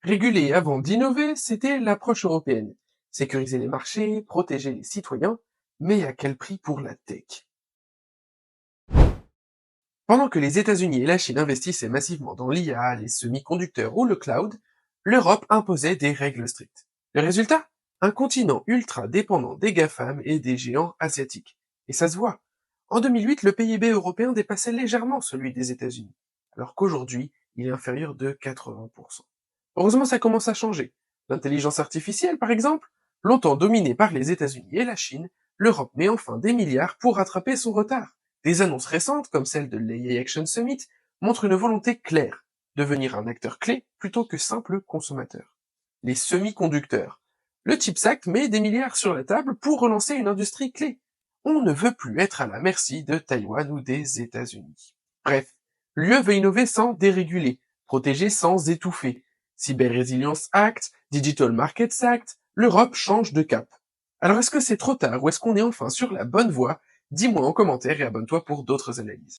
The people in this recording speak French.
Réguler avant d'innover, c'était l'approche européenne. Sécuriser les marchés, protéger les citoyens, mais à quel prix pour la tech? Pendant que les États-Unis et la Chine investissaient massivement dans l'IA, les semi-conducteurs ou le cloud, l'Europe imposait des règles strictes. Le résultat? Un continent ultra dépendant des GAFAM et des géants asiatiques. Et ça se voit. En 2008, le PIB européen dépassait légèrement celui des États-Unis, alors qu'aujourd'hui, il est inférieur de 80%. Heureusement, ça commence à changer. L'intelligence artificielle, par exemple, longtemps dominée par les États-Unis et la Chine, l'Europe met enfin des milliards pour rattraper son retard. Des annonces récentes, comme celle de l'AI Action Summit, montrent une volonté claire, devenir un acteur clé plutôt que simple consommateur. Les semi-conducteurs. Le CHIPS Act met des milliards sur la table pour relancer une industrie clé. On ne veut plus être à la merci de Taïwan ou des États-Unis. Bref, l'UE veut innover sans déréguler, protéger sans étouffer. Cyber Resilience Act, Digital Markets Act, l'Europe change de cap. Alors est-ce que c'est trop tard ou est-ce qu'on est enfin sur la bonne voie? Dis-moi en commentaire et abonne-toi pour d'autres analyses.